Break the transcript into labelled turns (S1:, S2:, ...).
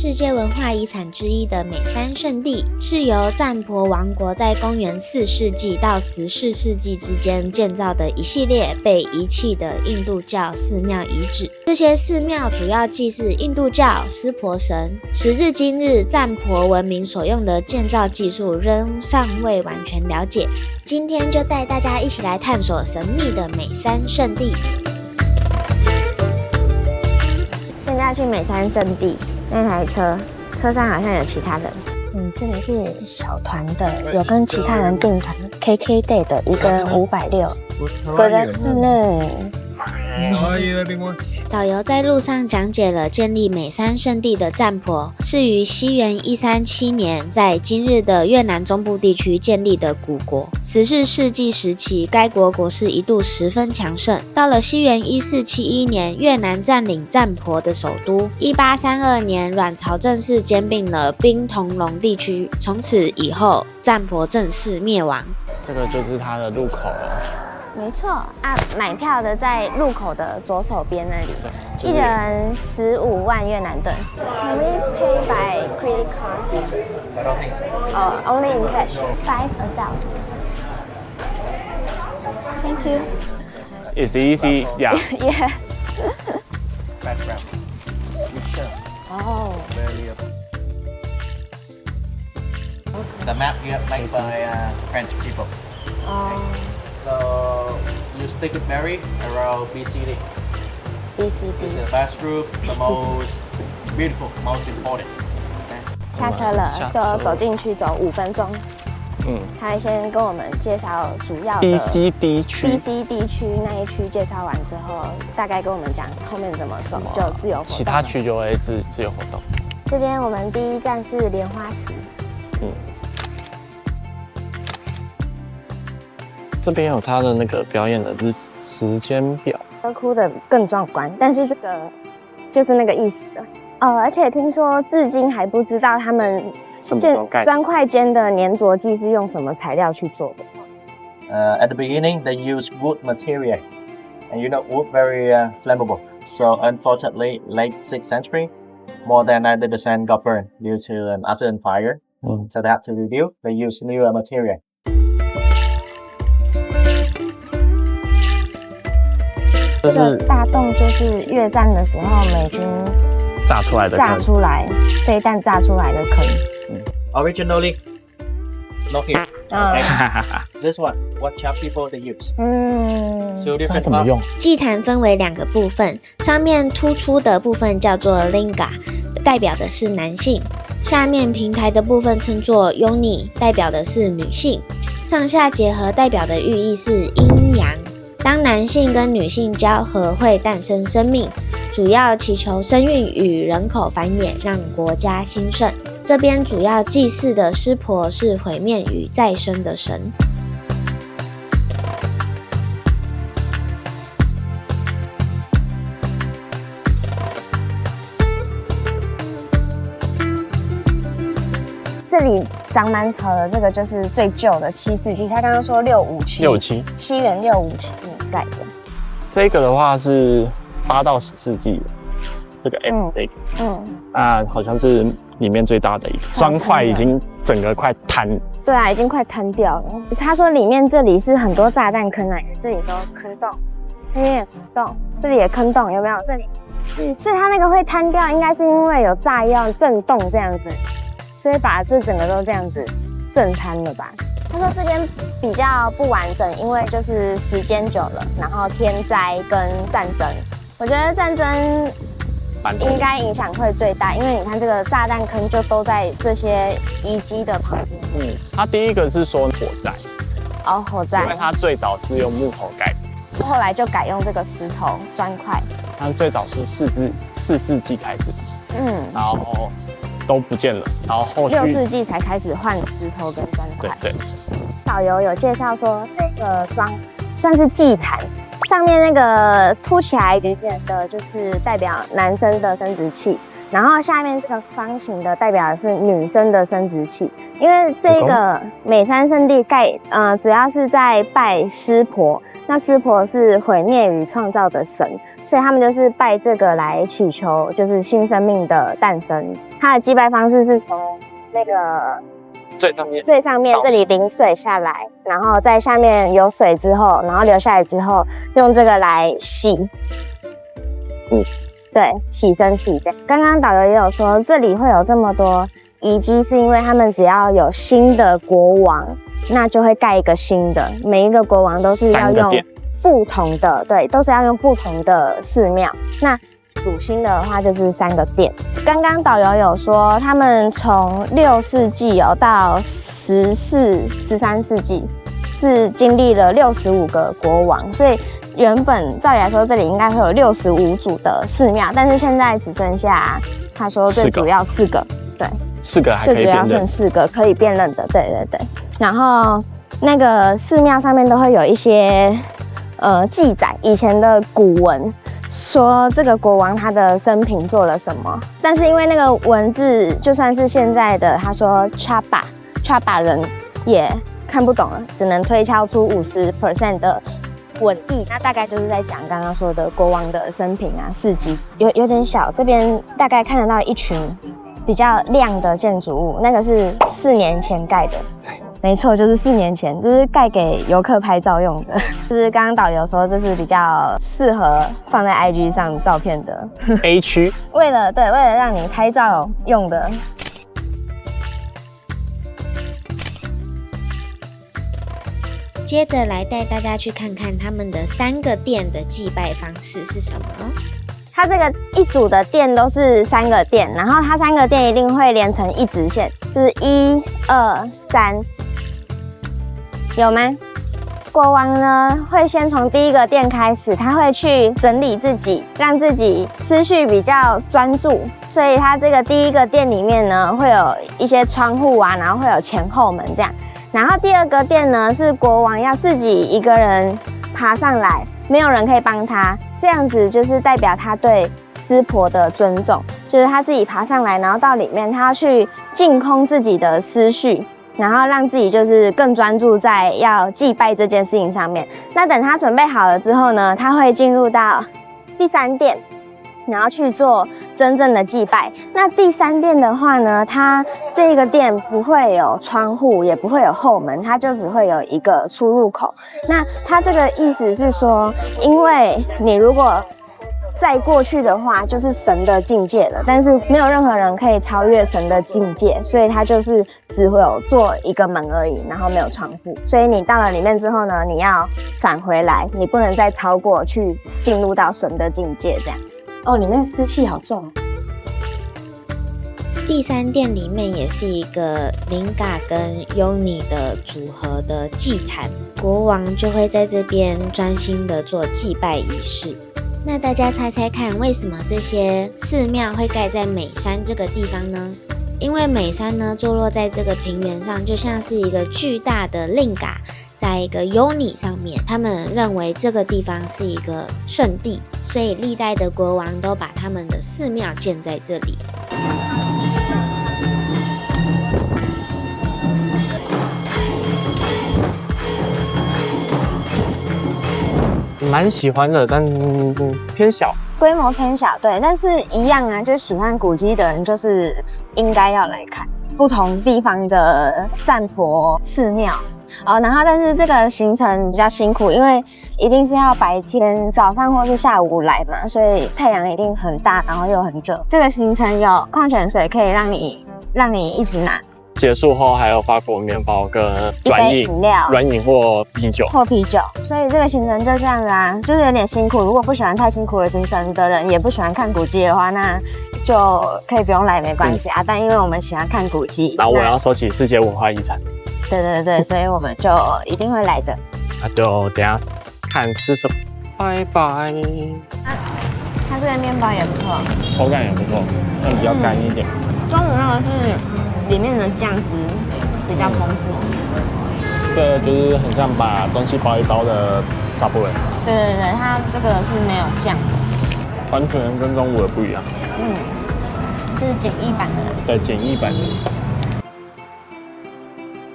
S1: 世界文化遺產之一的美山聖地，是由占婆王國在公元4世紀到14世紀之間建造的一系列被遺棄的印度教寺廟遺址。這些寺廟主要祭祀印度教濕婆神。時至今日，占婆文明所用的建造技術仍尚未完全了解。今天就帶大家一起來探索神秘的美山聖地。現在要去美山聖地，那台車上好像有其他人。這裡是小團的，有跟其他人訂團 KKday 的，一個人560。Good afternoon。導遊在路上講解了建立美山聖地的占婆是於西元137年在今日的越南中部地區建立的古國。14世紀時期，該國國勢一度十分強盛。到了西元1471年，越南佔領占婆的首都。1832年，阮朝正式兼併了賓同隆地區，從此以後，占婆正式滅亡。
S2: 這個就是它的入口了。
S1: 沒錯啊，買票的在入口的左手邊那裡，一人15萬越南盾。Can we pay by credit card?
S3: I don't think so.
S1: Only in cash. 5 adults. Thank you.
S2: It's easy, yeah.
S1: Yes.
S3: Background. You sure?
S1: Oh.
S3: Very up. The map here made by French people.
S1: Oh.
S3: So you stick it Mary around BCD.
S1: BCD.
S3: It's the best route, the most beautiful, most important.
S1: 下車了，就走進去走5分鐘。他会先跟我們介紹主要的 BCD 區那一區介紹完之後，大概跟我們講後面怎麼走，就自由活動。
S2: 其他區就會自由活動。
S1: 這邊我們第一站是蓮花池。
S2: 這邊有他的那個表演的時間表，
S1: 歌哭的更壯觀，但是這個就是那個意思的哦。而且聽說至今還不知道他們磚塊間的粘着劑是用什麼材料去做的。
S3: At the beginning, they use wood material, and you know wood very flammable. So unfortunately, late 6th century, more than 90% got burned due to an accident fire. So they have to rebuild. They use new material. 這
S1: 個大洞就是越戰的時候美軍
S2: 炸出來的坑，
S1: 飛彈炸出來的坑。
S3: Originally, not here. This one, what Cham people they use.
S2: 它怎麼用？
S1: 祭壇分為2個部分，上面突出的部分叫做 linga， 代表的是男性；下面平台的部分稱作 yoni， 代表的是女性。上下結合代表的寓意是陰陽。當男性跟女性交合會誕生生命，主要祈求生育與人口繁衍，讓國家興盛。這邊主要祭祀的濕婆是毀滅與再生的神。這裡長蠻潮的，這個就是最舊的7世紀。他剛剛說657，西元657年蓋的。
S2: 這個的話是8到10世紀的，這個 M 這個，好像是裡面最大的一個磚塊，已經整個快坍。對啊，
S1: 已經快坍掉了。他說裡面這裡是很多炸彈坑來的，這裡都坑洞，那邊也坑洞，這裡也坑洞，有沒有？這裡，所以它那個會坍掉，應該是因為有炸藥震動這樣子。所以把這整個都這樣子震坍了吧？他說這邊比較不完整，因為就是時間久了，然後天災跟戰爭。我覺得戰爭應該影響會最大，因為你看這個炸彈坑就都在這些遺跡的旁邊。
S2: 它第一個是說火災。
S1: 哦，火災。因為
S2: 它最早是用木頭蓋的，
S1: 後來就改用這個石頭磚塊。
S2: 它最早是4世紀開始，然後都不見了，然後後續6
S1: 世紀才開始換石頭跟磚塊。
S2: 对。
S1: 導遊有介紹說，這個裝算是祭壇，上面那個凸起來一點點的，就是代表男生的生殖器，然後下面這個方形的代表的是女生的生殖器，因為這個美山聖地主要是在拜濕婆，那濕婆是毀滅與創造的神，所以他們就是拜這個來祈求就是新生命的誕生。它的祭拜方式是從那個最上面這裡淋水下來，然後在下面有水之後，然後流下來之後，用這個來洗。對，洗身體。剛剛導遊也有說，這裡會有這麼多遺跡，是因為他們只要有新的國王，那就會蓋一個新的。每一個國王都是要用不同的，對，都是要用不同的寺廟。那主星的话就是3個殿。剛剛導遊有說，他們從6世紀到13世紀是經歷了65個國王，所以原本照理來說，這裡應該會有65組的寺廟，但是現在只剩下他說最主要4個，對，4個還可以辨認，最主要剩4個可以辨認的，對对对。然後那個寺廟上面都會有一些記載以前的古文。說這個國王他的生平做了什麼，但是因為那個文字就算是現在的他說 Chapa 人也看不懂了，只能推敲出50% 的文意，那大概就是在講剛剛說的國王的生平啊事蹟。有點小，這邊大概看得到一群比較亮的建築物，那個是4年前蓋的。沒錯，就是4年前，就是蓋給遊客拍照用的。就是剛剛導遊說，這是比較適合放在 IG 上照片的
S2: A 區。
S1: 為了讓你拍照用的。
S4: 接着來帶大家去看看他們的3個殿的祭拜方式是什麼。
S1: 它這個一組的殿都是3個殿，然後它3個殿一定會連成一直線，就是1、2、3。有嗎？國王呢會先從第1個殿開始，他會去整理自己，讓自己思緒比較專注，所以他這個第1個殿裡面呢會有一些窗戶啊，然後會有前後門這樣。然後第2個殿呢是國王要自己一個人爬上來，沒有人可以幫他，這樣子就是代表他對濕婆的尊重，就是他自己爬上來，然後到裡面他要去淨空自己的思緒。然後讓自己就是更專注在要祭拜這件事情上面。那等他準備好了之後呢，他會進入到第3殿，然後去做真正的祭拜。那第3殿的話呢，它這個殿不會有窗戶，也不會有後門，它就只會有一個出入口。那它這個意思是說，因為你如果再過去的話，就是神的境界了，但是沒有任何人可以超越神的境界，所以它就是只會有做一個門而已，然後沒有窗戶。所以你到了裡面之後呢，你要返回來，你不能再超過去進入到神的境界這樣。哦，裡面濕氣好重。
S4: 第3殿裡面也是一個靈嘎跟尤尼的組合的祭壇，國王就會在這邊專心的做祭拜儀式。那大家猜猜看，為什麼這些寺廟會蓋在美山這個地方呢？因為美山呢坐落在這個平原上，就像是一個巨大的靈嘎在一個尤尼上面。他們認為這個地方是一個聖地，所以歷代的國王都把他們的寺廟建在這裡。
S2: 蠻喜歡的，但偏小，
S1: 規模偏小，對，但是一樣啊，就喜歡古蹟的人就是應該要來看不同地方的戰佛寺廟哦。然後，但是這個行程比較辛苦，因為一定是要白天早上或是下午來嘛，所以太陽一定很大，然後又很熱。這個行程有礦泉水可以讓你一直拿。
S2: 結束後還有發果麵包跟軟飲或啤酒，
S1: 所以這個行程就這樣子啊，就是有點辛苦。如果不喜歡太辛苦的行程的人，也不喜歡看古蹟的話，那就可以不用來沒關係啊。但因為我們喜歡看古蹟，
S2: 然後我要收集世界文化遺產，
S1: 對，所以我們就一定會來的。
S2: 那就等一下看吃什麼，拜拜。
S1: 它這個麵包也不錯，
S2: 口感也不錯，但比較乾一點。
S1: 中午那個是裡面的醬汁比較豐富，
S2: 這就是很像把東西包一包的 Subway。
S1: 對，它這個是沒有醬的，
S2: 完全跟中午的不一樣。
S1: 這是簡易版的。
S2: 对，簡易版的。